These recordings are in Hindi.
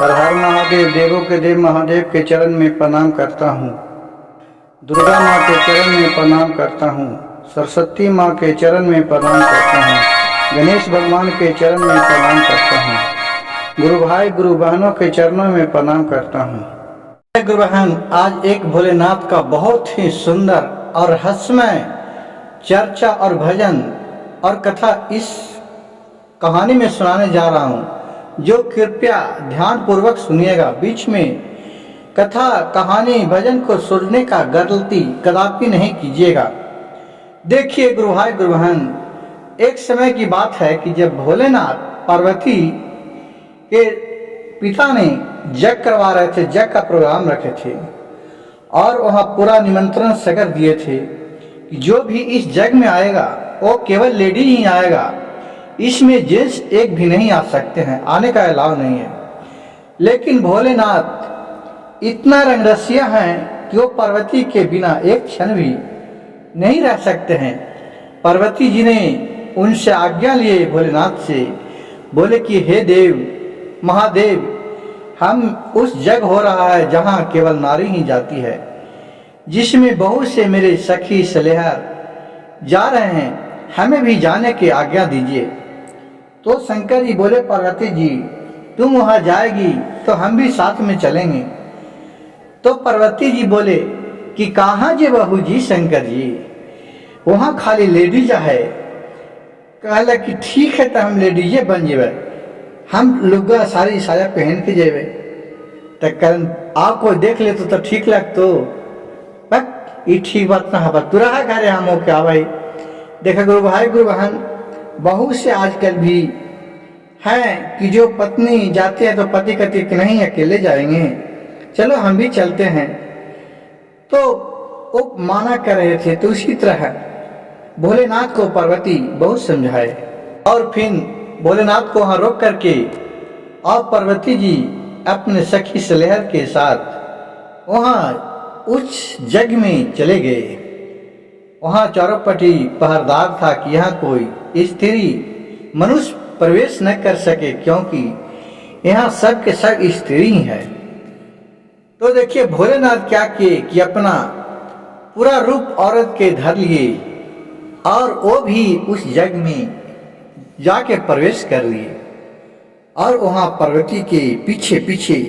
हर हर महादेव, देवों के देव महादेव के चरण में प्रणाम करता हूँ। दुर्गा माँ के चरण में प्रणाम करता हूँ। सरस्वती माँ के चरण में प्रणाम करता हूँ। गणेश भगवान के चरण में प्रणाम करता हूँ। गुरु भाई गुरु बहनों के चरणों में प्रणाम करता हूँ। गुरु बहन, आज एक भोलेनाथ का बहुत ही सुंदर और रहस्यमय चर्चा और भजन और कथा इस कहानी में सुनाने जा रहा हूँ, जो कृपया ध्यान पूर्वक सुनिएगा। बीच में कथा कहानी भजन को सुनने का गलती कदापि नहीं कीजिएगा। देखिए गुरु भाई गुरु बहन, एक समय की बात है कि जब भोलेनाथ पार्वती के पिता ने यज्ञ करवा रहे थे, यज्ञ का प्रोग्राम रखे थे और वहाँ पूरा निमंत्रण सकर दिए थे कि जो भी इस यज्ञ में आएगा वो केवल लेडी ही आएगा, इसमें जेंट्स एक भी नहीं आ सकते हैं, आने का अलाव नहीं है। लेकिन भोलेनाथ इतना रंगरसिया हैं कि वो पार्वती के बिना एक क्षण भी नहीं रह सकते हैं। पार्वती जी ने उनसे आज्ञा लिए, भोलेनाथ से बोले कि हे देव महादेव, हम उस जगह हो रहा है जहाँ केवल नारी ही जाती है, जिसमें बहुत से मेरे सखी सलेहर जा रहे हैं, हमें भी जाने की आज्ञा दीजिए। तो शंकर जी बोले, पार्वती जी तुम वहां जाएगी तो हम भी साथ में चलेंगे। तो पार्वती जी बोले कि कहाँ जे बहू जी शंकर जी, वहां खाली लेडीज है। कहला कि ठीक है, तो हम लेडीजे बन जेबे, हम लुगा साड़ी साया पहन के जेबे। तो कल आपको देख ले तो ठीक लगतो, बट ये ठीक बात ना है, तुरा घरे हम हो क्या भाई। देखा गुरु भाई गुरु बहन, बहुत से आजकल भी हैं कि जो पत्नी जाती है तो पति कहती कि नहीं अकेले जाएंगे, चलो हम भी चलते हैं। तो वो माना कर रहे थे। तो उसी तरह भोलेनाथ को पार्वती बहुत समझाए और फिर भोलेनाथ को वहां रोक करके और पार्वती जी अपने सखी सलेहर के साथ वहां उस जग में चले गए। वहां चारों पट्टी पहरेदार था कि यहाँ कोई स्त्री मनुष्य प्रवेश न कर सके, क्योंकि यहाँ सब के सब स्त्री ही है। तो देखिए भोलेनाथ क्या किए कि अपना पूरा रूप औरत के धर लिए और वो भी उस जग में जाके प्रवेश कर लिए और वहां पार्वती के पीछे पीछे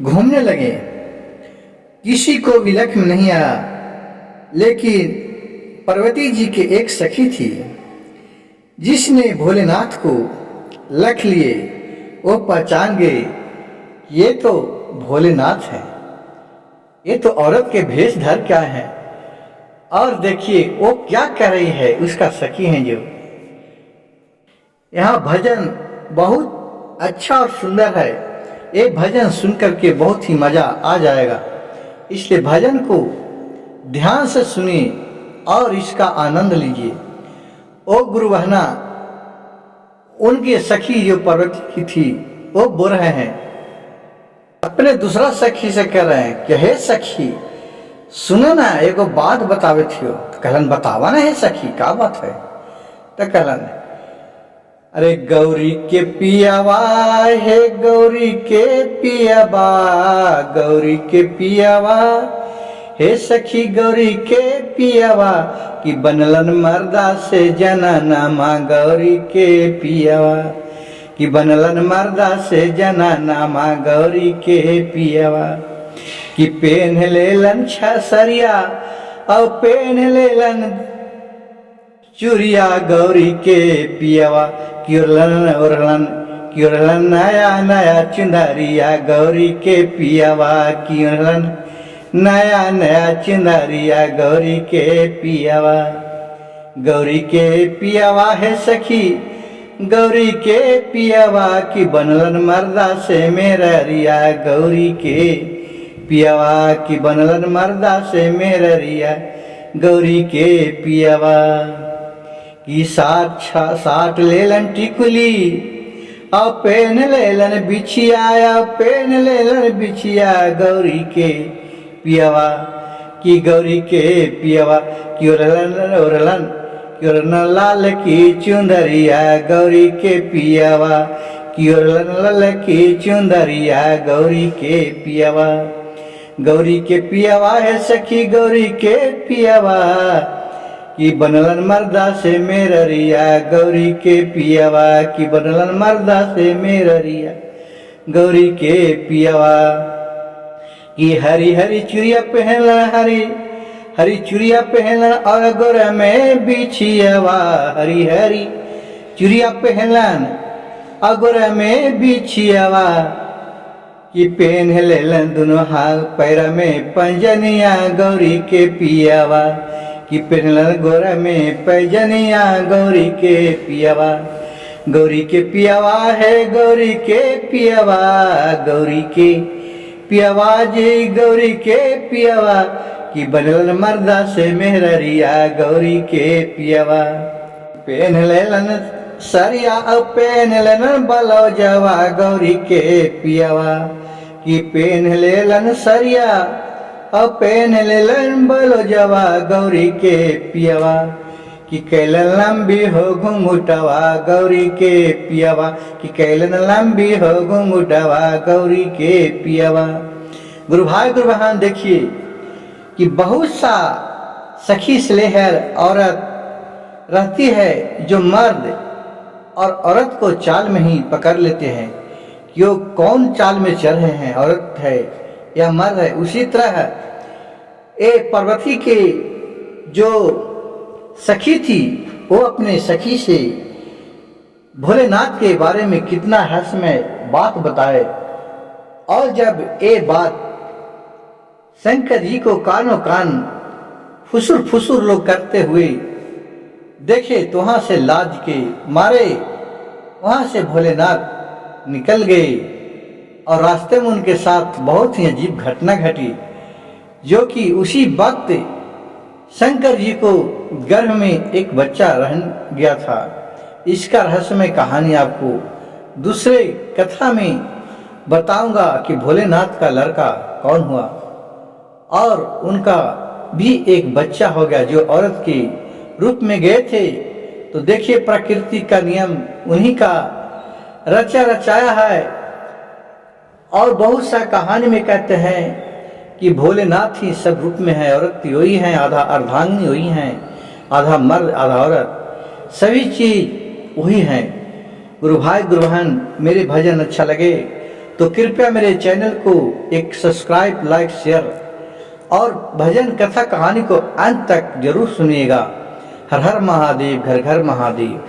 घूमने लगे। किसी को भी लख में नहीं आया, लेकिन पार्वती जी के एक सखी थी जिसने भोलेनाथ को लख लिए। वो पहचान गए, ये तो भोलेनाथ है, ये तो औरत के भेष धर क्या है। और देखिए वो क्या कर रही है, उसका सखी है। जो यहाँ भजन बहुत अच्छा और सुंदर है, ये भजन सुनकर के बहुत ही मजा आ जाएगा, इसलिए भजन को ध्यान से सुनिए और इसका आनंद लीजिए। ओ गुरु बहना, उनकी सखी जो पार्वती की थी वो बोल रहे हैं, अपने दूसरा सखी से कह रहे हैं कि हे सखी सुनो ना, एक बात बतावे थियो। तो कहलन बतावा ना हे सखी, क्या बात है। तो कहलन, अरे गौरी के पियावा, हे गौरी के पियावा, गौरी के पियावा, हे सखी गौरी के पियावा, कि बनलन मर्दा से जनाना माँ गौरी के पियावा, कि बनलन मर्दा से जनाना माँ गौरी के पियावा, कि पेन लेलन छसरिया और पेन लेलन चूड़िया गौरी के पियावा, कि उड़लन नया नया चुंदरिया गौरी के पियावा, कि उड़लन नया नया चुंदरिया गौरी के पियावा। गौरी के पियावा है सखी गौरी के पियावा, कि बनलन मर्दा से मेरा रिया गौरी के पियावा, कि बनलन मर्दा से मेरा रिया गौरी के पियावा। कि साठ लेलन टिकुली और पेन लेलन बिछिया, पेन लेलन बिछिया गौरी के पियावा, कि गौरी के पियावा, कि उड़लन लाल की चुंदरिया गौरी के पियावा, कि लल की चुंदरिया गौरी के पियावा, गौरी के पियावा है सखी गौरी के पियावा, कि बनलन मर्दा से मेररिया गौरी के पियावा, कि बनलन मर्दा से मेररिया गौरी के पियावा। कि हरी हरी चुड़िया पहनला हरी हरी चुड़िया पहनलन और गोरा में बिछियावा, हरी हरी चुड़िया पहनलन और गोरा में बिछियावा, कि पहन लेलन दोनों हाथ पैरा में पंजनिया गौरी के पियावा, कि पहनलन गोरा में पैजनिया गौरी के पियावा, गौरी के पियावा है गौरी के पियावा, गौरी के पियावा जी गौरी के पियावा, कि बनलन मर्दा से मेहरिया गौरी के पियावा। पहन लेलन सरिया और पहन लेलन ब्लाउजवा गौरी के पियावा, कि पहन लेलन सरिया और पहन लेलन ब्लाउजवा गौरी के पियावा, कि कैलन लंबी हो घुंघुटवा गौरी के पियावा, कि कैलन लंबी हो घुंघुटवा गौरी के पियावा। गुरु भाई गुरु बहन देखिए कि बहुत सा सखी स्लेहर औरत रहती है जो मर्द और औरत को चाल में ही पकड़ लेते हैं कि वो कौन चाल में चल रहे हैं, औरत है या मर्द है। उसी तरह एक पार्वती के जो सखी थी वो अपने सखी से भोलेनाथ के बारे में कितना रहस्यमय बात बताए, और जब ये बात शंकर जी को कानों कान फुसुर फुसुर लोग करते हुए देखे तो वहां से लाज के मारे वहां से भोलेनाथ निकल गए, और रास्ते में उनके साथ बहुत ही अजीब घटना घटी, जो कि उसी वक्त शंकर जी को गर्भ में एक बच्चा रह गया था। इसका रहस्यमय कहानी आपको दूसरे कथा में बताऊंगा कि भोलेनाथ का लड़का कौन हुआ और उनका भी एक बच्चा हो गया जो औरत के रूप में गए थे। तो देखिए प्रकृति का नियम उन्हीं का रचा रचाया है। और बहुत सा कहानी में कहते हैं कि भोलेनाथ ही सब रूप में है, औरत वही है, आधा अर्धांगिनी वही है, आधा मर्द आधा औरत, सभी चीज वही है। गुरु भाई गुरु बहन मेरे भजन अच्छा लगे तो कृपया मेरे चैनल को एक सब्सक्राइब लाइक शेयर और भजन कथा कहानी को अंत तक जरूर सुनिएगा। हर हर महादेव, घर घर महादेव।